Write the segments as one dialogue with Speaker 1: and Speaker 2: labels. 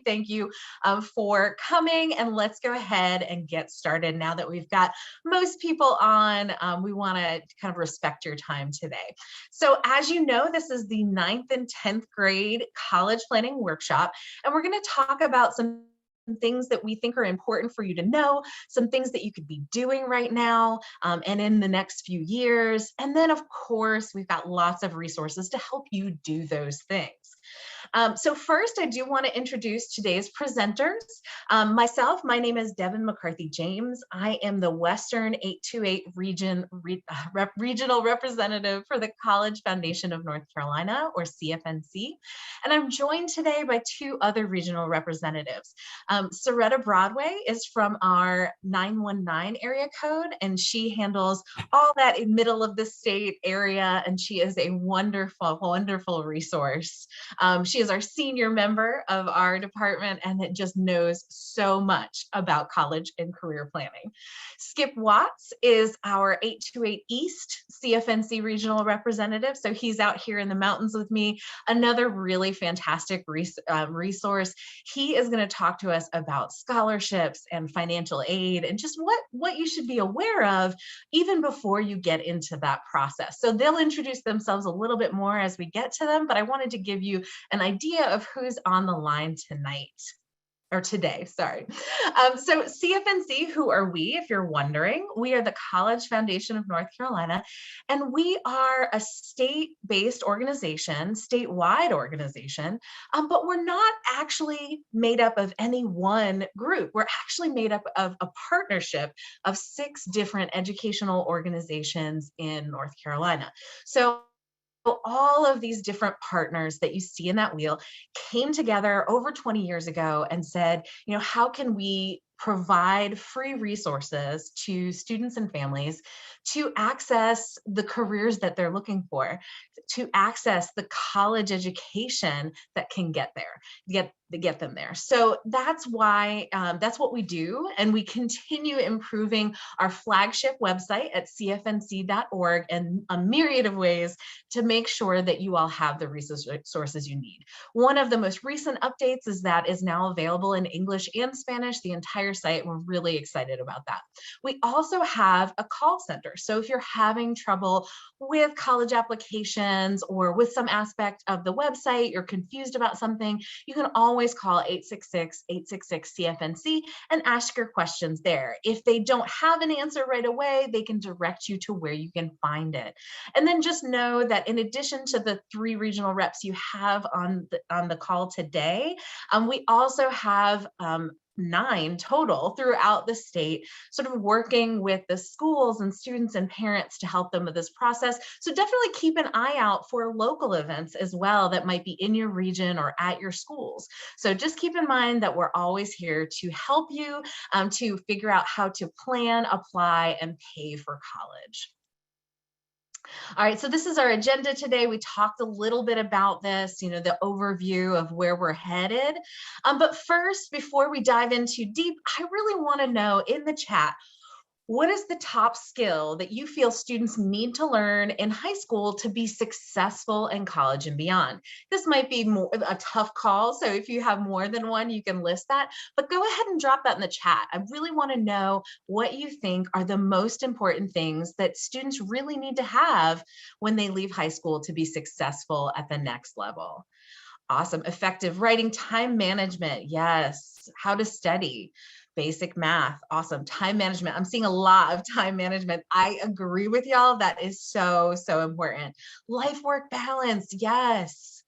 Speaker 1: Thank you for coming, and let's go ahead and get started. Now that we've got most people on, we want to kind of respect your time today. So as you know, this is the 9th and 10th grade college planning workshop, and we're going to talk about some things that we think are important for you to know, some things that you could be doing right now and in the next few years. And then, of course, we've got lots of resources to help you do those things. So first, I do want to introduce today's presenters. My name is Devin McCarthy James. I am the Western 828 regional representative for the College Foundation of North Carolina, or CFNC. And I'm joined today by two other regional representatives. Soretta Broadway is from our 919 area code, and she handles all that in middle of the state area, and she is a wonderful, wonderful resource. She is our senior member of our department, and it just knows so much about college and career planning. Skip Watts is our 828 East CFNC regional representative. So he's out here in the mountains with me, another really fantastic resource. He is going to talk to us about scholarships and financial aid and just what you should be aware of even before you get into that process. So they'll introduce themselves a little bit more as we get to them, but I wanted to give you an idea of who's on the line tonight. Or today, sorry. So CFNC, who are we, if you're wondering? We are the College Foundation of North Carolina, and we are a state-based organization, statewide organization, but we're not actually made up of any one group. We're actually made up of a partnership of 6 different educational organizations in North Carolina. So all of these different partners that you see in that wheel came together over 20 years ago and said, how can we provide free resources to students and families to access the careers that they're looking for, to access the college education that can get them there. So that's why, that's what we do. And we continue improving our flagship website at cfnc.org in a myriad of ways to make sure that you all have the resources you need. One of the most recent updates is that is now available in English and Spanish, the entire site. We're really excited about that. We also have a call center. So if you're having trouble with college applications or with some aspect of the website, you're confused about something, you can always call 866-866-CFNC and ask your questions there. If they don't have an answer right away, they can direct you to where you can find it. And then just know that in addition to the 3 regional reps you have on the call today, we also have 9 total throughout the state, sort of working with the schools and students and parents to help them with this process. So definitely keep an eye out for local events as well that might be in your region or at your schools. So just keep in mind that we're always here to help you to figure out how to plan, apply, and pay for college. All right, so this is our agenda today. We talked a little bit about this, the overview of where we're headed. But first, before we dive in too deep, I really want to know in the chat, what is the top skill that you feel students need to learn in high school to be successful in college and beyond? This might be a tough call, so if you have more than one, you can list that, but go ahead and drop that in the chat. I really want to know what you think are the most important things that students really need to have when they leave high school to be successful at the next level. Awesome. Effective writing, time management. Yes. How to study. Basic math. Awesome. Time management. I'm seeing a lot of time management. I agree with y'all. That is so, so important. Life work balance. Yes.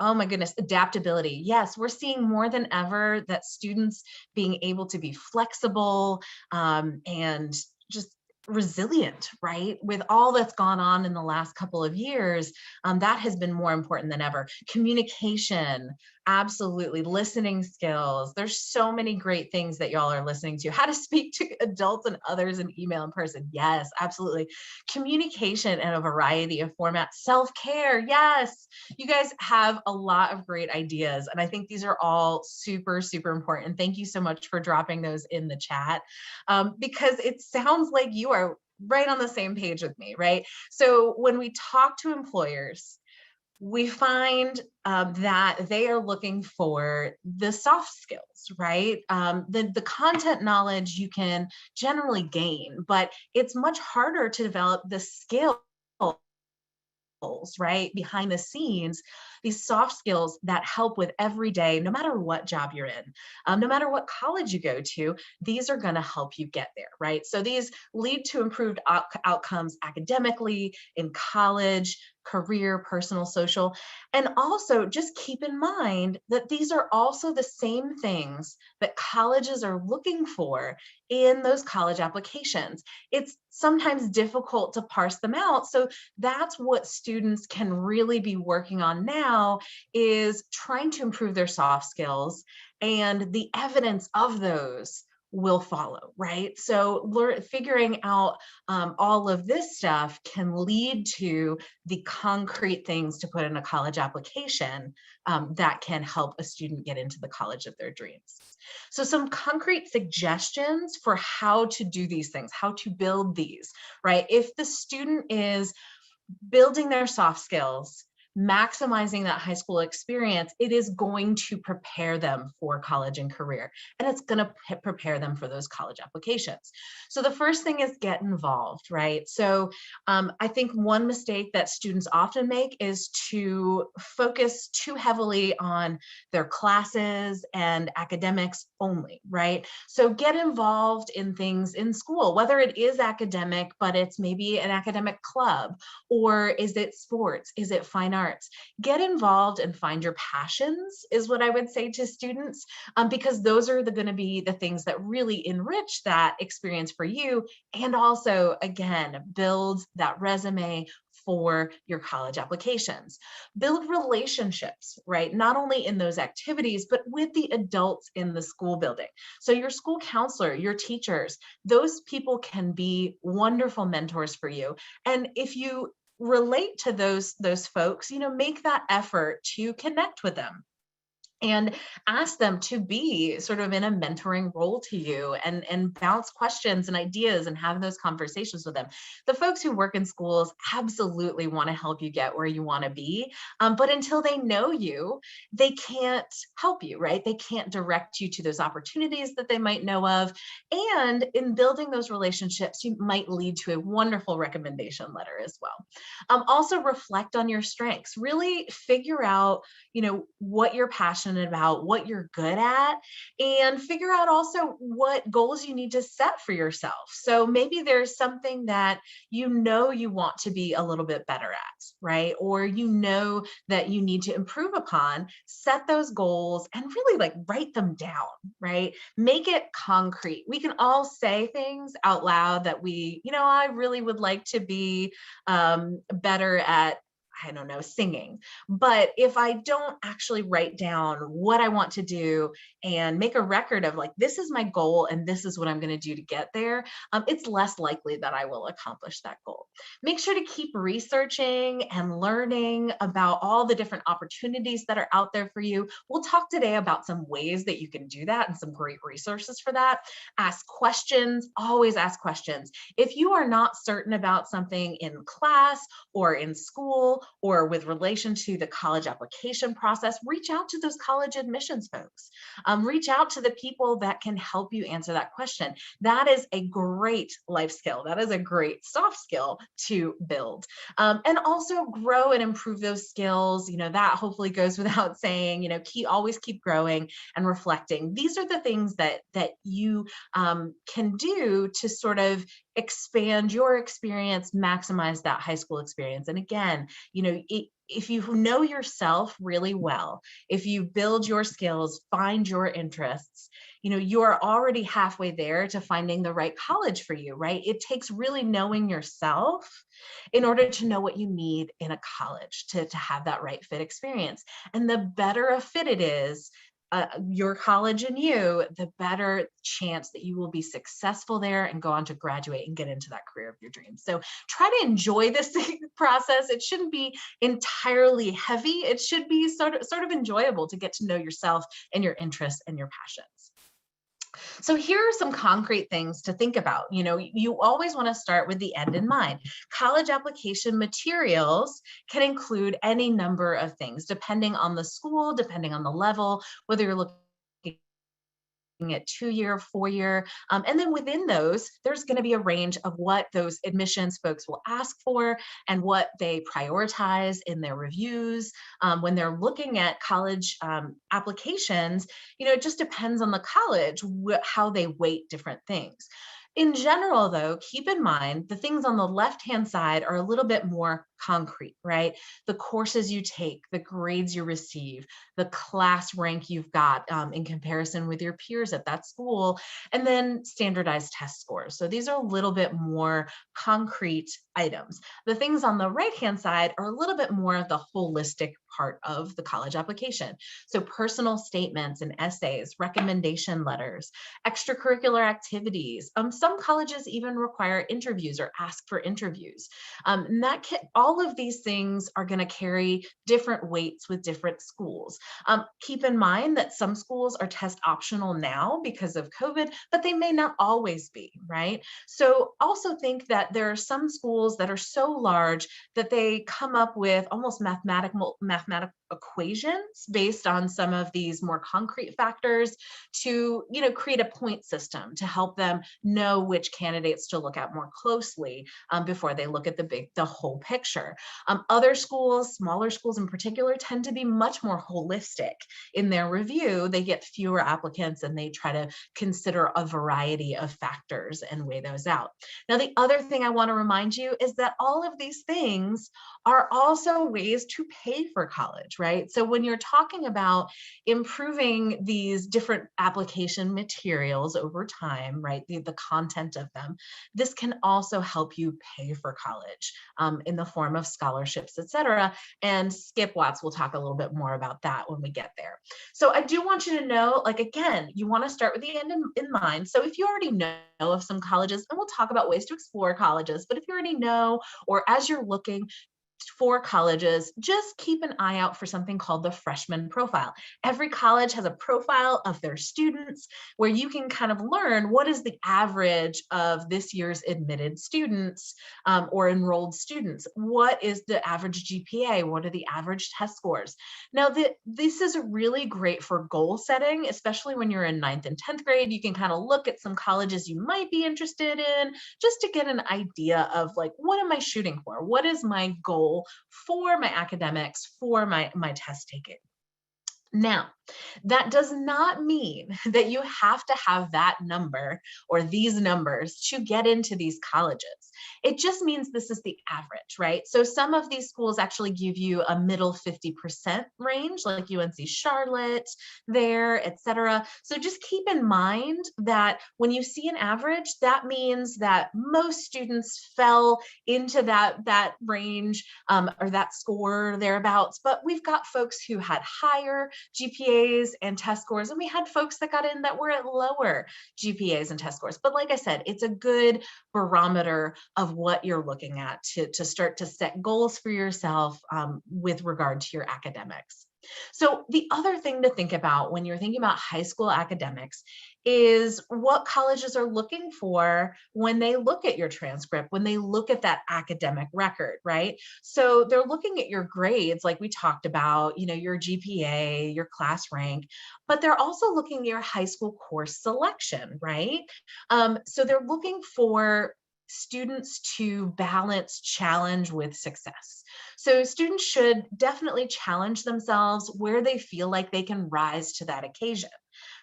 Speaker 1: Oh my goodness. Adaptability. Yes. We're seeing more than ever that students being able to be flexible and just resilient, right? With all that's gone on in the last couple of years, that has been more important than ever. Communication, absolutely. Listening skills. There's so many great things that y'all are listening to. How to speak to adults and others in email in person. Yes, absolutely. Communication in a variety of formats. Self-care. Yes. You guys have a lot of great ideas. And I think these are all super, super important. Thank you so much for dropping those in the chat because it sounds like you are right on the same page with me, right? So when we talk to employers, we find that they are looking for the soft skills, right? The content knowledge you can generally gain, but it's much harder to develop the skills, right, behind the scenes, these soft skills that help with every day, no matter what job you're in, no matter what college you go to, these are going to help you get there, right? So these lead to improved outcomes academically, in college, career, personal, social. And also just keep in mind that these are also the same things that colleges are looking for in those college applications. It's sometimes difficult to parse them out. So that's what students can really be working on now, is trying to improve their soft skills, and the evidence of those will follow, right? So figuring out all of this stuff can lead to the concrete things to put in a college application that can help a student get into the college of their dreams. So some concrete suggestions for how to do these things, how to build these, right? If the student is building their soft skills, maximizing that high school experience, it is going to prepare them for college and career, and it's going to prepare them for those college applications. So the first thing is get involved, right? So I think one mistake that students often make is to focus too heavily on their classes and academics only, right? So get involved in things in school, whether it is academic, but it's maybe an academic club, or is it sports? Is it fine arts? Get involved and find your passions, is what I would say to students, because those are going to be the things that really enrich that experience for you, and also, again, build that resume for your college applications. Build relationships, right? Not only in those activities, but with the adults in the school building. So your school counselor, your teachers, those people can be wonderful mentors for you. And if you relate to those folks, make that effort to connect with them and ask them to be sort of in a mentoring role to you, and bounce questions and ideas and have those conversations with them. The folks who work in schools absolutely want to help you get where you want to be, but until they know you, they can't help you, right? They can't direct you to those opportunities that they might know of. And in building those relationships, you might lead to a wonderful recommendation letter as well. Also reflect on your strengths. Really figure out, what you're passionate about, what you're good at, and figure out also what goals you need to set for yourself. So maybe there's something that you want to be a little bit better at, right? Or that you need to improve upon. Set those goals and really write them down, right? Make it concrete. We can all say things out loud that I really would like to be better at, I don't know, singing. But if I don't actually write down what I want to do and make a record of this is my goal and this is what I'm going to do to get there, it's less likely that I will accomplish that goal. Make sure to keep researching and learning about all the different opportunities that are out there for you. We'll talk today about some ways that you can do that and some great resources for that. Ask questions, always ask questions. If you are not certain about something in class or in school, or with relation to the college application process, reach out to those college admissions folks. Reach out to the people that can help you answer that question. That is a great life skill. That is a great soft skill to build. And also grow and improve those skills. That hopefully goes without saying, always keep growing and reflecting. These are the things that you can do to sort of expand your experience, maximize that high school experience. And again, if you know yourself really well, if you build your skills, find your interests, you're already halfway there to finding the right college for you, right? It takes really knowing yourself in order to know what you need in a college to have that right fit experience. And the better a fit it is, your college and you, the better chance that you will be successful there and go on to graduate and get into that career of your dreams. So try to enjoy this process. It shouldn't be entirely heavy. It should be sort of enjoyable to get to know yourself and your interests and your passions. So here are some concrete things to think about. You always want to start with the end in mind. College application materials can include any number of things, depending on the school, depending on the level, whether you're looking at 2-year, 4-year. And then within those, there's going to be a range of what those admissions folks will ask for and what they prioritize in their reviews. When they're looking at college applications, it just depends on the college, how they weight different things. In general, though, keep in mind the things on the left-hand side are a little bit more concrete, right? The courses you take, the grades you receive, the class rank you've got in comparison with your peers at that school, and then standardized test scores. So these are a little bit more concrete items. The things on the right-hand side are a little bit more of the holistic part of the college application. So personal statements and essays, recommendation letters, extracurricular activities. Some colleges even require interviews or ask for interviews. And all of these things are going to carry different weights with different schools. Keep in mind that some schools are test optional now because of COVID, but they may not always be, right? So also think that there are some schools that are so large that they come up with almost mathematical equations based on some of these more concrete factors to create a point system to help them know which candidates to look at more closely before they look at the whole picture. Other schools, smaller schools in particular, tend to be much more holistic in their review. They get fewer applicants and they try to consider a variety of factors and weigh those out. Now, the other thing I want to remind you is that all of these things are also ways to pay for college, right? So when you're talking about improving these different application materials over time, right, the content of them, this can also help you pay for college in the form of scholarships, et cetera. And Skip Watts will talk a little bit more about that when we get there. So I do want you to know, again, you want to start with the end in mind. So if you already know of some colleges, and we'll talk about ways to explore colleges, but if you already know, or as you're looking for colleges, just keep an eye out for something called the freshman profile. Every college has a profile of their students where you can kind of learn what is the average of this year's admitted students or enrolled students. What is the average GPA? What are the average test scores? Now, this is really great for goal setting, especially when you're in 9th and 10th grade. You can kind of look at some colleges you might be interested in just to get an idea of what am I shooting for? What is my goal for my academics, for my test taking? Now, that does not mean that you have to have that number or these numbers to get into these colleges. It just means this is the average, right? So some of these schools actually give you a middle 50% range, like UNC Charlotte there, et cetera. So just keep in mind that when you see an average, that means that most students fell into that range or that score thereabouts. But we've got folks who had higher GPAs and test scores, and we had folks that got in that were at lower GPAs and test scores. But like I said, it's a good barometer of what you're looking at to start to set goals for yourself with regard to your academics. So the other thing to think about when you're thinking about high school academics is what colleges are looking for when they look at your transcript, when they look at that academic record, right? So they're looking at your grades, like we talked about, your GPA, your class rank, but they're also looking at your high school course selection, right? So they're looking for students to balance challenge with success. So students should definitely challenge themselves where they feel like they can rise to that occasion,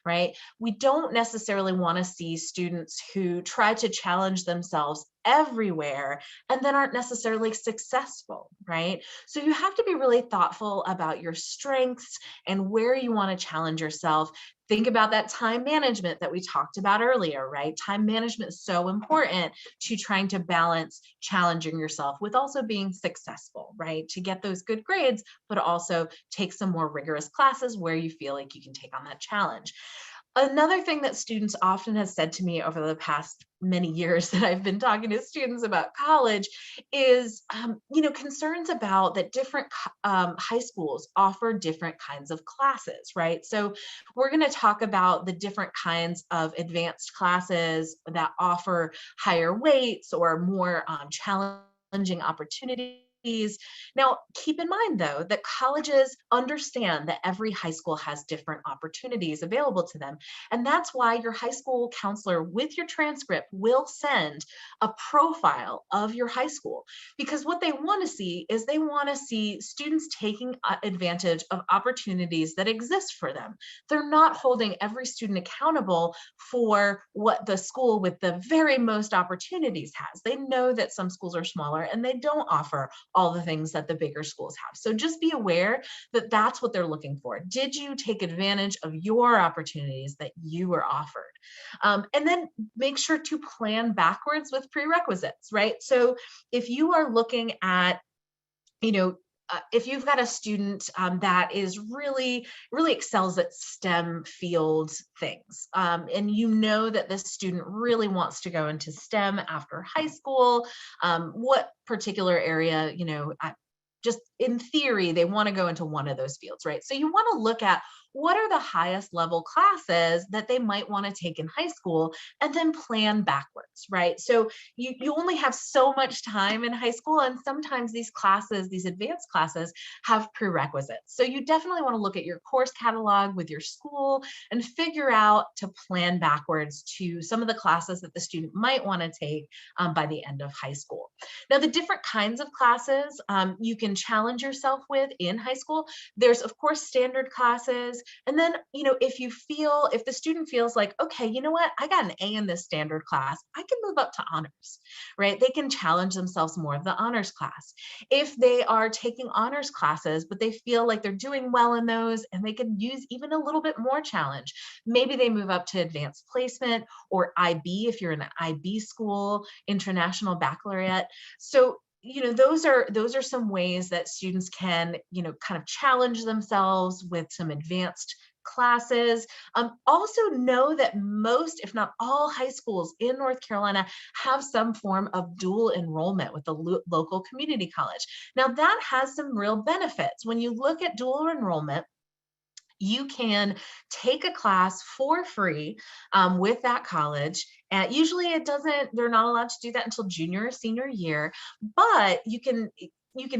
Speaker 1: right? We don't necessarily want to see students who try to challenge themselves everywhere and then aren't necessarily successful, right? So you have to be really thoughtful about your strengths and where you want to challenge yourself. Think about that time management that we talked about earlier, right? Time management is so important to trying to balance challenging yourself with also being successful, right? To get those good grades, but also take some more rigorous classes where you feel like you can take on that challenge. Another thing that students often have said to me over the past many years that I've been talking to students about college is, concerns about that different high schools offer different kinds of classes, right? So we're going to talk about the different kinds of advanced classes that offer higher weights or more challenging opportunities. Now, keep in mind though that colleges understand that every high school has different opportunities available to them. And that's why your high school counselor with your transcript will send a profile of your high school, because what they want to see is they want to see students taking advantage of opportunities that exist for them. They're not holding every student accountable for what the school with the very most opportunities has. They know that some schools are smaller and they don't offer all the things that the bigger schools have. So just be aware that that's what they're looking for. Did you take advantage of your opportunities that you were offered? And then make sure to plan backwards with prerequisites, right? So if you are looking at, if you've got a student that is really excels at STEM field things, and you know that this student really wants to go into STEM after high school, what particular area, just in theory, they want to go into one of those fields, right? So you want to look at what are the highest level classes that they might want to take in high school and then plan backwards, right? So you only have so much time in high school, and sometimes these classes, these advanced classes, have prerequisites. So you definitely want to look at your course catalog with your school and figure out to plan backwards to some of the classes that the student might want to take by the end of high school. Now, the different kinds of classes you can challenge yourself with in high school. There's, of course, standard classes. And then, if the student feels like, okay, you know what, I got an A in this standard class, I can move up to honors, right? They can challenge themselves more of the honors class. If they are taking honors classes, but they feel like they're doing well in those and they can use even a little bit more challenge, maybe they move up to advanced placement or IB if you're in an IB school, international baccalaureate. So those are some ways that students can kind of challenge themselves with some advanced classes. Also know that most, if not all, high schools in North Carolina have some form of dual enrollment with the local community college. Now that has some real benefits. When you look at dual enrollment, you can take a class for free with that college. And usually they're not allowed to do that until junior or senior year, but you can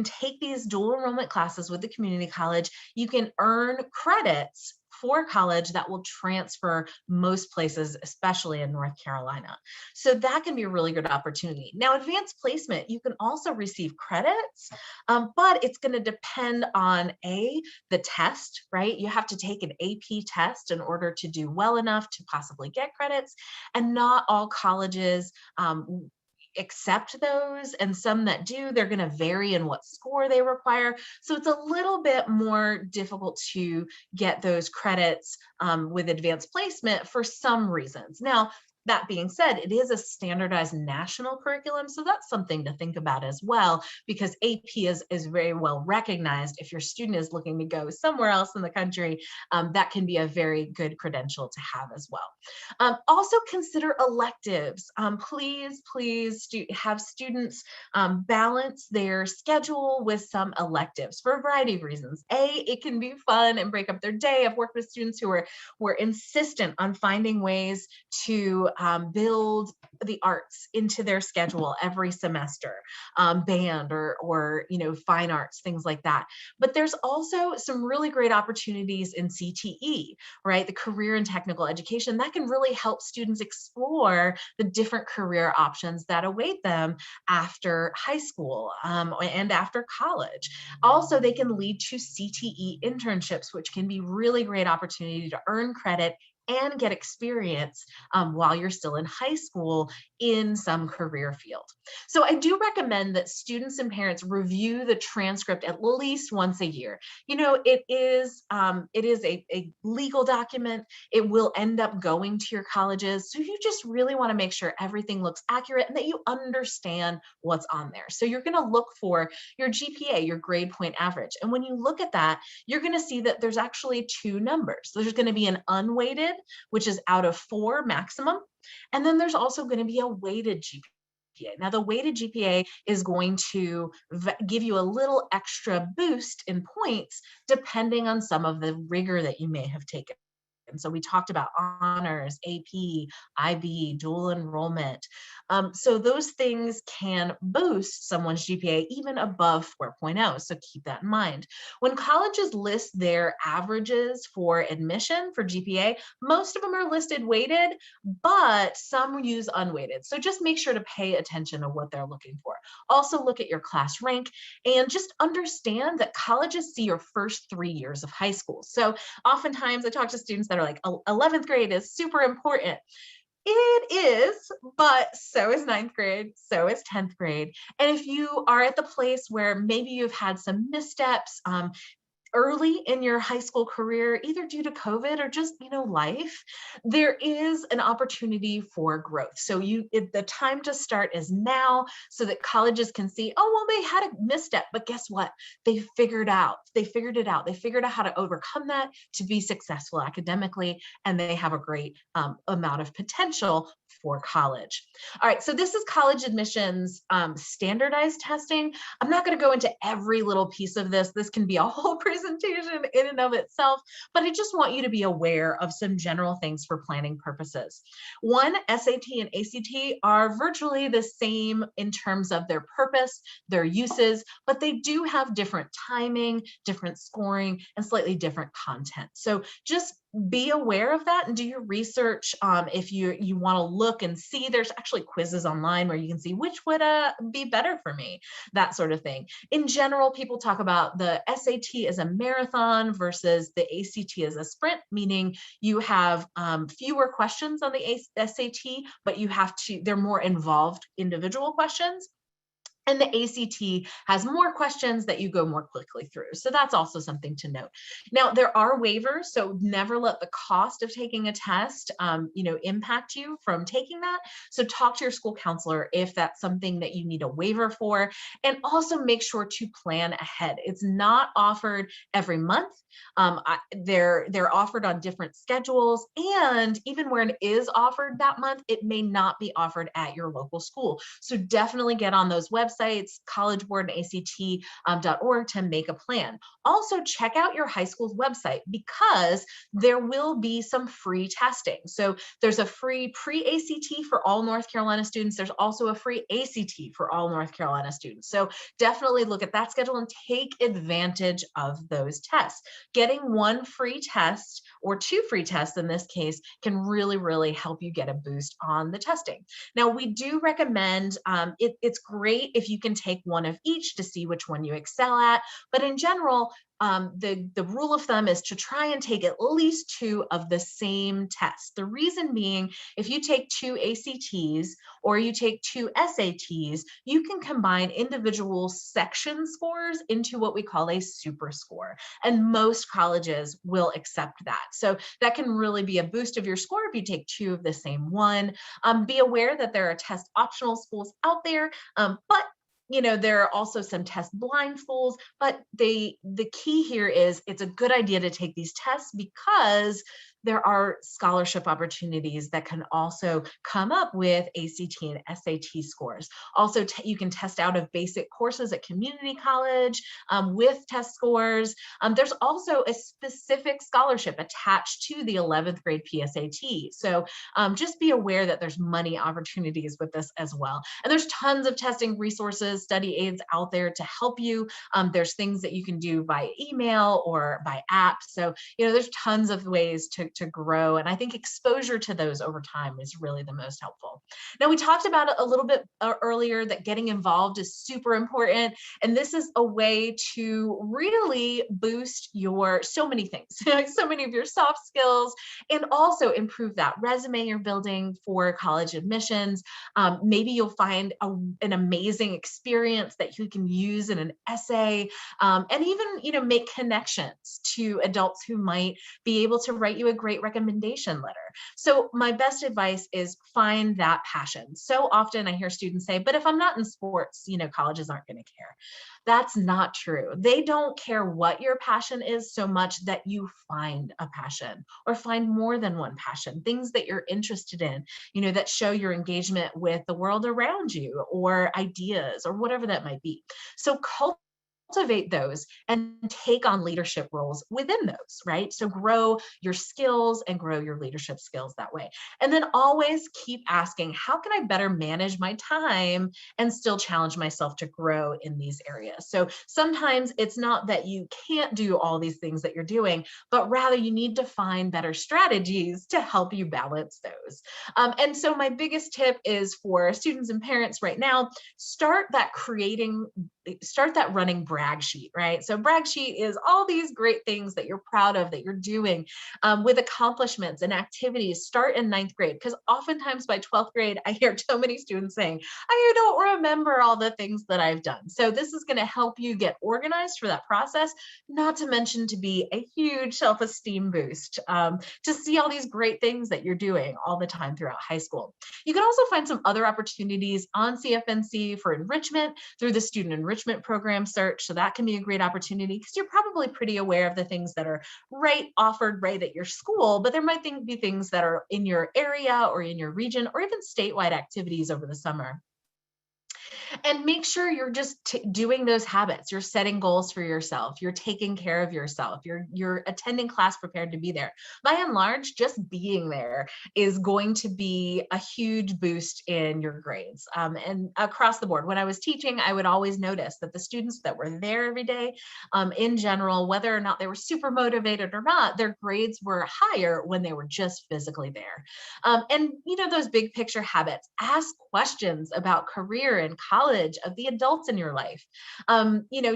Speaker 1: take these dual enrollment classes with the community college. You can earn credits for college that will transfer most places, especially in North Carolina. So that can be a really good opportunity. Now, advanced placement, you can also receive credits, but it's going to depend on the test, right? You have to take an AP test in order to do well enough to possibly get credits, and not all colleges accept those, and some that do, they're going to vary in what score they require. So it's a little bit more difficult to get those credits with advanced placement for some reasons. Now, that being said, it is a standardized national curriculum, so that's something to think about as well, because AP is very well recognized. If your student is looking to go somewhere else in the country, that can be a very good credential to have as well. Also consider electives. Please have students balance their schedule with some electives for a variety of reasons. It can be fun and break up their day. I've worked with students who were insistent on finding ways to build the arts into their schedule every semester, band or fine arts, things like that. But there's also some really great opportunities in CTE, right? The career and technical education that can really help students explore the different career options that await them after high school and after college. Also, they can lead to CTE internships, which can be really great opportunity to earn credit and get experience while you're still in high school in some career field. So I do recommend that students and parents review the transcript at least once a year. It is a legal document. It will end up going to your colleges. So you just really want to make sure everything looks accurate and that you understand what's on there. So you're going to look for your GPA, your grade point average. And when you look at that, you're going to see that there's actually two numbers. There's going to be an unweighted which is out of 4 maximum. And then there's also going to be a weighted GPA. Now, the weighted GPA is going to give you a little extra boost in points depending on some of the rigor that you may have taken. And so we talked about honors, AP, IB, dual enrollment. So those things can boost someone's GPA even above 4.0. So keep that in mind. When colleges list their averages for admission for GPA, most of them are listed weighted, but some use unweighted. So just make sure to pay attention to what they're looking for. Also look at your class rank and just understand that colleges see your first 3 years of high school. So oftentimes I talk to students that are like, 11th grade is super important. It is, but so is 9th grade, so is 10th grade. And if you are at the place where maybe you've had some missteps, early in your high school career, either due to COVID or just, life, there is an opportunity for growth. So the time to start is now so that colleges can see, oh, well, they had a misstep, but guess what? They figured it out. They figured out how to overcome that to be successful academically, and they have a great amount of potential for college. All right, so this is college admissions standardized testing. I'm not going to go into every little piece of this. This can be a whole presentation in and of itself, but I just want you to be aware of some general things for planning purposes. One, SAT and ACT are virtually the same in terms of their purpose, their uses, but they do have different timing, different scoring, and slightly different content. So just be aware of that and do your research. If you want to look and see, there's actually quizzes online where you can see which would be better for me, that sort of thing. In general, people talk about the SAT as a marathon versus the ACT as a sprint, meaning you have fewer questions on the SAT, but they're more involved individual questions. And the ACT has more questions that you go more quickly through. So that's also something to note. Now, there are waivers, so never let the cost of taking a test, impact you from taking that. So talk to your school counselor if that's something that you need a waiver for, and also make sure to plan ahead. It's not offered every month. They're offered on different schedules, and even where it is offered that month, it may not be offered at your local school. So definitely get on those websites, College Board and ACT.org, to make a plan. Also, check out your high school's website because there will be some free testing. So there's a free pre-ACT for all North Carolina students. There's also a free ACT for all North Carolina students. So definitely look at that schedule and take advantage of those tests. Getting one free test or 2 free tests in this case can really, really help you get a boost on the testing. Now, we do recommend, it's great if you can take one of each to see which one you excel at, but in general, the rule of thumb is to try and take at least 2 of the same test. The reason being, if you take 2 ACTs or you take 2 SATs, you can combine individual section scores into what we call a super score. And most colleges will accept that. So that can really be a boost of your score if you take 2 of the same one. Be aware that there are test optional schools out there, but there are also some test blind schools, but the key here is it's a good idea to take these tests because there are scholarship opportunities that can also come up with ACT and SAT scores. Also, you can test out of basic courses at community college with test scores. There's also a specific scholarship attached to the 11th grade PSAT. So just be aware that there's money opportunities with this as well. And there's tons of testing resources, study aids out there to help you. There's things that you can do by email or by app. So, there's tons of ways to grow. And I think exposure to those over time is really the most helpful. Now, we talked about it a little bit earlier that getting involved is super important. And this is a way to really boost so many things, so many of your soft skills, and also improve that resume you're building for college admissions. Maybe you'll find an amazing experience that you can use in an essay, and even, make connections to adults who might be able to write you a great recommendation letter. So my best advice is find that passion. So often I hear students say, but if I'm not in sports, colleges aren't going to care. That's not true. They don't care what your passion is so much that you find a passion or find more than one passion, things that you're interested in, that show your engagement with the world around you or ideas or whatever that might be. So cultivate those and take on leadership roles within those, right? So grow your skills and grow your leadership skills that way. And then always keep asking, how can I better manage my time and still challenge myself to grow in these areas? So sometimes it's not that you can't do all these things that you're doing, but rather you need to find better strategies to help you balance those. And so my biggest tip is for students and parents right now, start that running brag sheet, right? So brag sheet is all these great things that you're proud of, that you're doing with accomplishments and activities. Start in 9th grade, because oftentimes by 12th grade, I hear so many students saying, I don't remember all the things that I've done. So this is going to help you get organized for that process, not to mention to be a huge self-esteem boost, to see all these great things that you're doing all the time throughout high school. You can also find some other opportunities on CFNC for enrichment through the student enrichment program search. So that can be a great opportunity because you're probably pretty aware of the things that are offered right at your school, but there might be things that are in your area or in your region or even statewide activities over the summer. And make sure you're just doing those habits. You're setting goals for yourself. You're taking care of yourself. You're attending class prepared to be there. By and large, just being there is going to be a huge boost in your grades. And across the board, when I was teaching, I would always notice that the students that were there every day, in general, whether or not they were super motivated or not, their grades were higher when they were just physically there. And those big picture habits, ask questions about career and college of the adults in your life.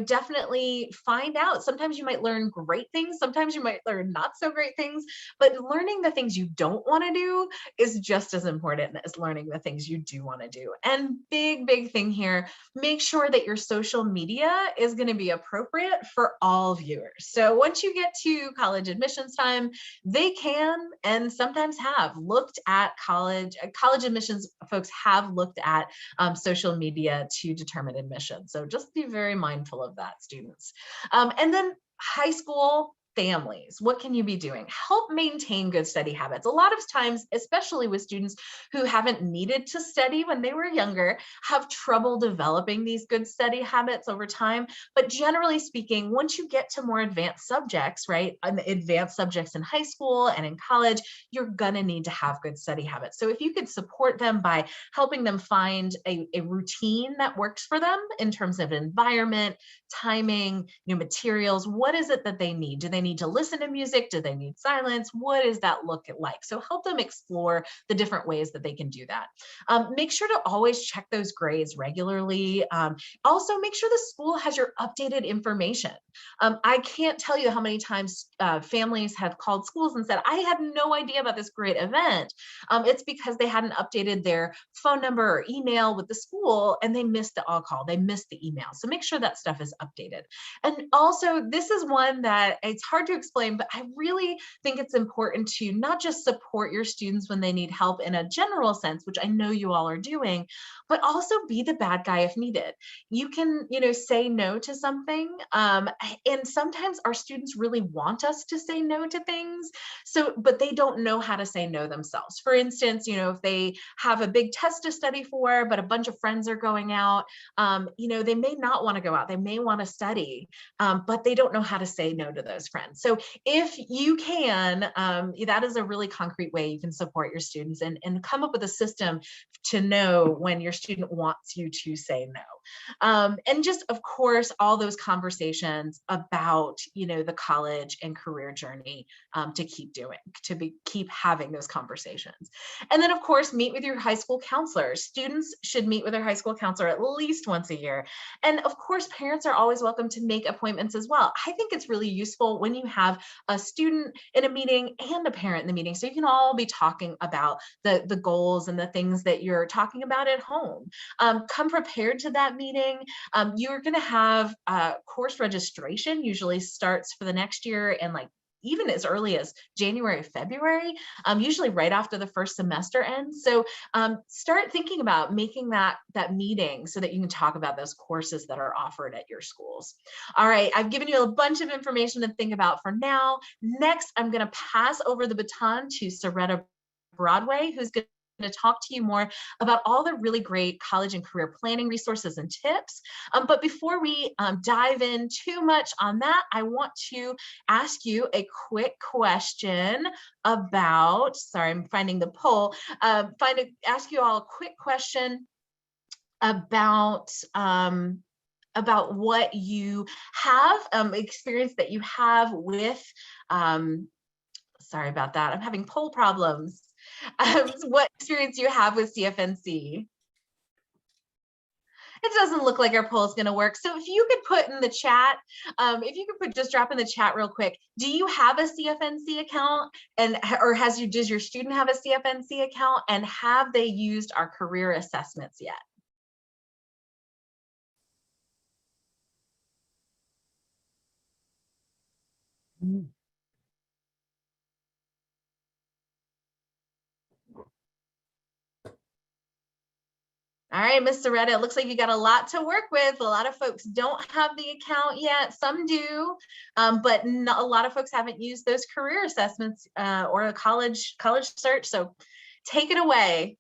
Speaker 1: Definitely find out. Sometimes you might learn great things. Sometimes you might learn not so great things, but learning the things you don't want to do is just as important as learning the things you do want to do. And big thing here, make sure that your social media is going to be appropriate for all viewers. So once you get to college admissions time, they can and sometimes have looked at college admissions folks have looked at social media to determine admission. So just be very mindful of that, students. And then high school families, what can you be doing? Help maintain good study habits. A lot of times, especially with students who haven't needed to study when they were younger, have trouble developing these good study habits over time. But generally speaking, once you get to more advanced subjects, right, advanced subjects in high school and in college, you're gonna need to have good study habits. So if you could support them by helping them find a routine that works for them in terms of environment, timing, materials, what is it that they need? Do they need to listen to music? Do they need silence? What does that look like? So help them explore the different ways that they can do that. Make sure to always check those grades regularly. Also, make sure the school has your updated information. I can't tell you how many times families have called schools and said, I had no idea about this great event. It's because they hadn't updated their phone number or email with the school and they missed the call, they missed the email. So make sure that stuff is updated. And also, this is one that it's hard to explain, but I really think it's important to not just support your students when they need help in a general sense, which I know you all are doing, but also be the bad guy if needed. You can, say no to something. And sometimes our students really want us to say no to things. But they don't know how to say no themselves. For instance, if they have a big test to study for, but a bunch of friends are going out, they may not want to go out. They may want to study, but they don't know how to say no to those friends. So if you can, that is a really concrete way you can support your students and come up with a system to know when your student wants you to say no. And just, of course, all those conversations about, the college and career journey to keep having those conversations. And then, of course, meet with your high school counselor. Students should meet with their high school counselor at least once a year. And of course, parents are always welcome to make appointments as well. I think it's really useful when you have a student in a meeting and a parent in the meeting, so you can all be talking about the goals and the things that you're talking about at home. Come prepared to that meeting. You're going to have course registration usually starts for the next year in even as early as January, February, usually right after the first semester ends. So start thinking about making that meeting so that you can talk about those courses that are offered at your schools. All right, I've given you a bunch of information to think about for now. Next, I'm going to pass over the baton to Soretta Broadway, who's going to talk to you more about all the really great college and career planning resources and tips. But before we dive in too much on that, I want to ask you a quick question about, sorry, I'm finding the poll, ask you all a quick question about what you have, experience that you have with, sorry about that, I'm having poll problems. What experience you have with CFNC. It doesn't look like our poll is going to work. So if you could put in the chat, just drop in the chat real quick. Do you have a CFNC account, or does your student have a CFNC account, and have they used our career assessments yet? Mm. All right, Ms. Soretta, it looks like you got a lot to work with. A lot of folks don't have the account yet. Some do, but a lot of folks haven't used those career assessments or a college search. So take it away.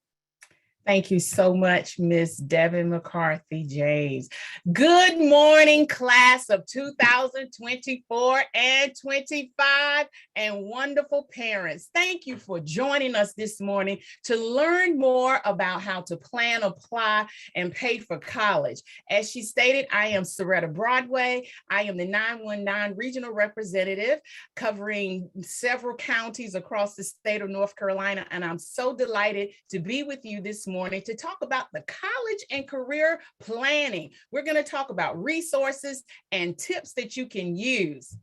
Speaker 2: Thank you so much, Ms. Devin McCarthy James. Good morning, class of 2024 and 25, and wonderful parents. Thank you for joining us this morning to learn more about how to plan, apply, and pay for college. As she stated, I am Soretta Broadway. I am the 919 regional representative covering several counties across the state of North Carolina, and I'm so delighted to be with you this morning to talk about the college and career planning. We're going to talk about resources and tips that you can use.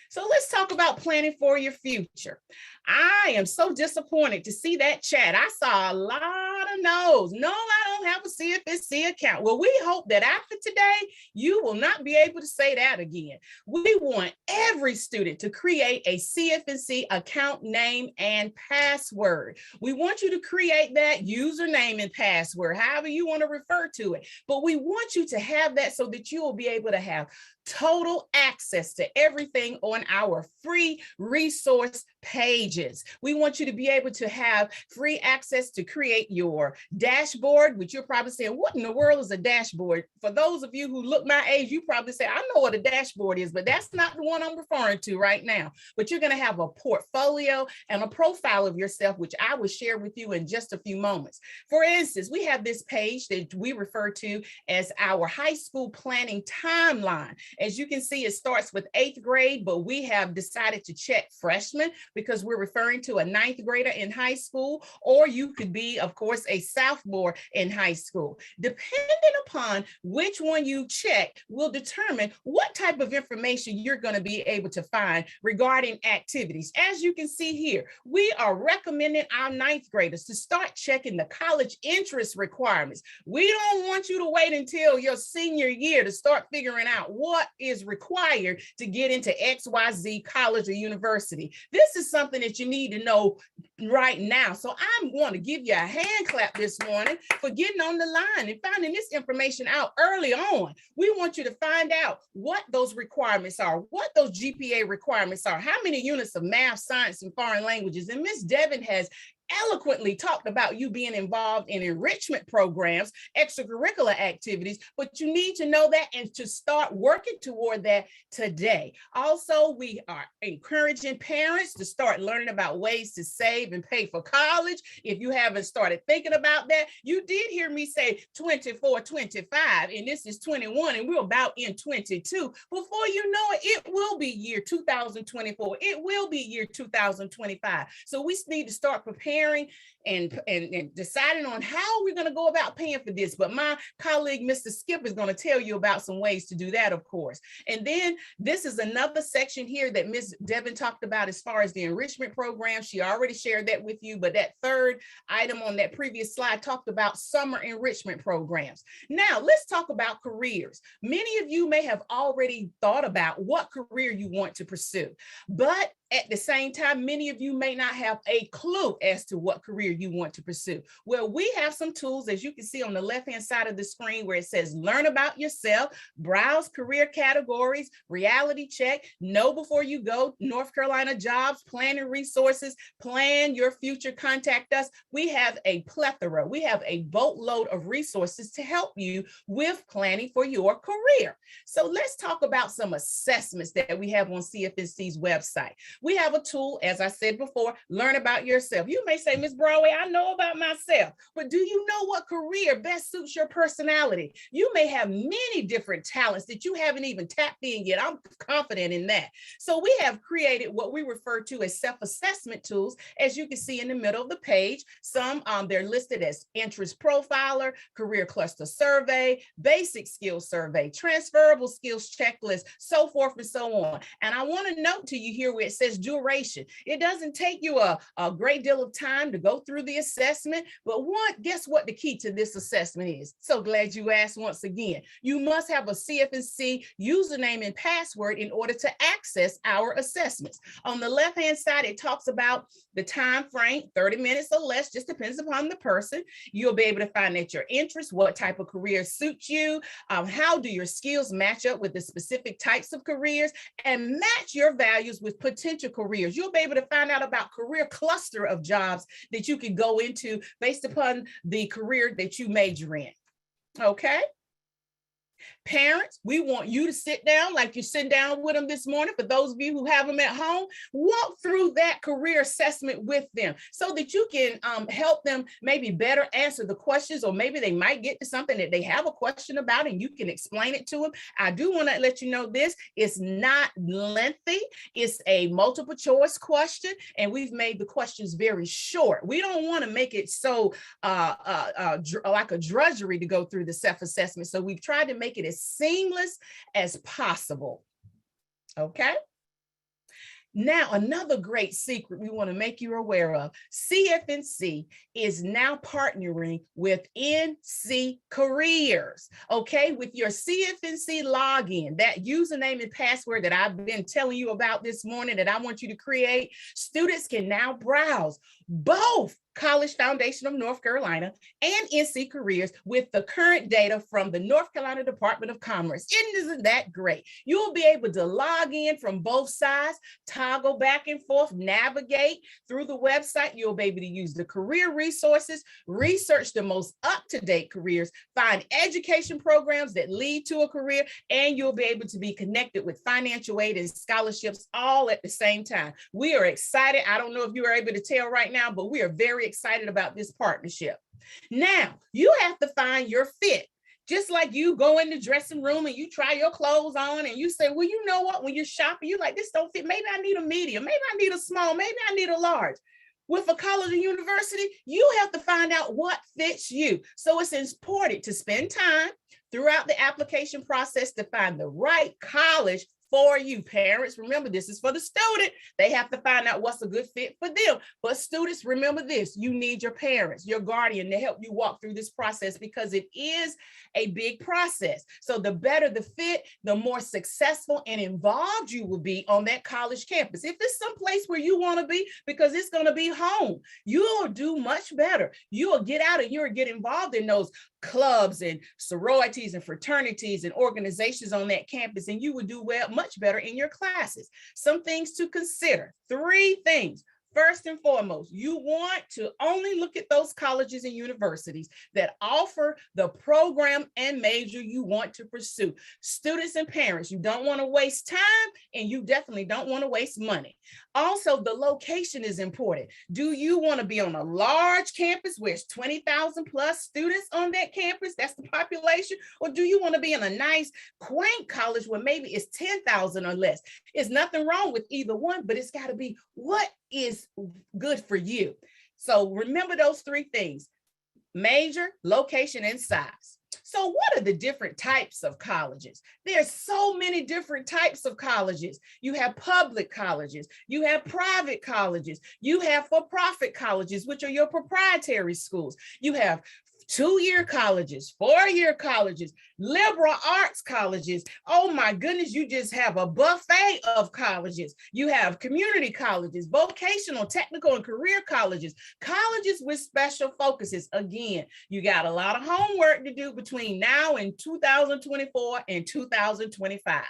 Speaker 2: So let's talk about planning for your future. I am so disappointed to see that chat. I saw a lot of no's. No, I don't have a CFNC account. Well, we hope that after today, you will not be able to say that again. We want every student to create a CFNC account name and password. We want you to create that username and password, however you want to refer to it. But we want you to have that so that you will be able to have total access to everything on our free resource pages. We want you to be able to have free access to create your dashboard, which you're probably saying, what in the world is a dashboard? For those of you who look my age, you probably say, I know what a dashboard is, but that's not the one I'm referring to right now. But you're going to have a portfolio and a profile of yourself, which I will share with you in just a few moments. For instance, we have this page that we refer to as our high school planning timeline. As you can see, it starts with 8th grade, but we have decided to check freshmen because we're referring to a 9th grader in high school, or you could be, of course, a sophomore in high school. Depending upon which one you check will determine what type of information you're going to be able to find regarding activities. As you can see here, we are recommending our 9th graders to start checking the college interest requirements. We don't want you to wait until your senior year to start figuring out what is required to get into XYZ college or university. This is something that you need to know right now. So I'm going to give you a hand clap this morning for getting on the line and finding this information out early on. We want you to find out what those requirements are, what those GPA requirements are, how many units of math, science, and foreign languages. And Ms. Devin has eloquently talked about you being involved in enrichment programs, extracurricular activities, but you need to know that and to start working toward that today. Also, we are encouraging parents to start learning about ways to save and pay for college. If you haven't started thinking about that, you did hear me say 24, 25, and this is 21, and we're about in 22. Before you know it, it will be year 2024. It will be year 2025. So we need to start preparing preparing and deciding on how we're going to go about paying for this. But my colleague, Mr. Skip, is going to tell you about some ways to do that, of course. And then this is another section here that Ms. Devin talked about as far as the enrichment program. She already shared that with you, but that third item on that previous slide talked about summer enrichment programs. Now, let's talk about careers. Many of you may have already thought about what career you want to pursue, but at the same time, many of you may not have a clue as to what career you want to pursue. Well, we have some tools, as you can see on the left-hand side of the screen, where it says learn about yourself, browse career categories, reality check, know before you go, North Carolina jobs, planning resources, plan your future, contact us. We have a plethora, we have a boatload of resources to help you with planning for your career. So let's talk about some assessments that we have on CFNC's website. We have a tool, as I said before, learn about yourself. You may say, Ms. Broadway, I know about myself, but do you know what career best suits your personality? You may have many different talents that you haven't even tapped in yet. I'm confident in that. So we have created what we refer to as self-assessment tools, as you can see in the middle of the page. Some they're listed as interest profiler, career cluster survey, basic skills survey, transferable skills checklist, so forth and so on. And I want to note to you here where it says duration. It doesn't take you a great deal of time to go through the assessment, but guess what the key to this assessment is? So glad you asked once again. You must have a CFNC username and password in order to access our assessments. On the left-hand side, it talks about the time frame, 30 minutes or less, just depends upon the person. You'll be able to find out your interests, what type of career suits you, how do your skills match up with the specific types of careers, and match your values with potential careers. You'll be able to find out about career cluster of jobs that you can go into based upon the career that you major in. Okay. Parents, we want you to sit down like you're sitting down with them this morning. For those of you who have them at home, walk through that career assessment with them so that you can help them maybe better answer the questions, or maybe they might get to something that they have a question about and you can explain it to them. I do want to let you know this is not lengthy. It's a multiple choice question, and we've made the questions very short. We don't want to make it so like a drudgery to go through the self-assessment. So we've tried to make it as seamless as possible. Okay. Now, another great secret we want to make you aware of, CFNC is now partnering with NC Careers, okay? With your CFNC login, that username and password that I've been telling you about this morning that I want you to create, students can now browse both College Foundation of North Carolina and NC Careers with the current data from the North Carolina Department of Commerce. Isn't that great? You'll be able to log in from both sides, toggle back and forth, navigate through the website. You'll be able to use the career resources, research the most up-to-date careers, find education programs that lead to a career, and you'll be able to be connected with financial aid and scholarships all at the same time. We are excited. I don't know if you are able to tell right now, but we are very excited about this partnership. Now, you have to find your fit. Just like you go in the dressing room and you try your clothes on and you say, well, you know what, when you're shopping, you're like, this don't fit. Maybe I need a medium. Maybe I need a small. Maybe I need a large. With a college or university, you have to find out what fits you. So it's important to spend time throughout the application process to find the right college for you. Parents, remember, this is for the student. They have to find out what's a good fit for them. But students, remember this, you need your parents, your guardian to help you walk through this process because it is a big process. So the better the fit, the more successful and involved you will be on that college campus. If it's someplace where you want to be, because it's going to be home, you'll do much better. You'll get out and you'll get involved in those clubs and sororities and fraternities and organizations on that campus, and you would do much better in your classes. Some things to consider. 3 things. First and foremost, you want to only look at those colleges and universities that offer the program and major you want to pursue. Students and parents, you don't want to waste time, and you definitely don't want to waste money. Also, the location is important. Do you want to be on a large campus where it's 20,000 plus students on that campus? That's the population. Or do you want to be in a nice, quaint college where maybe it's 10,000 or less? There's nothing wrong with either one, but it's got to be what is good for you. So remember those three things: major, location, and size. So what are the different types of colleges? There's so many different types of colleges. You have public colleges, you have private colleges, you have for-profit colleges, which are your proprietary schools. You have 2-year colleges, 4-year colleges, liberal arts colleges. Oh my goodness, you just have a buffet of colleges. You have community colleges, vocational, technical, and career colleges, colleges with special focuses. Again, you got a lot of homework to do between now and 2024 and 2025.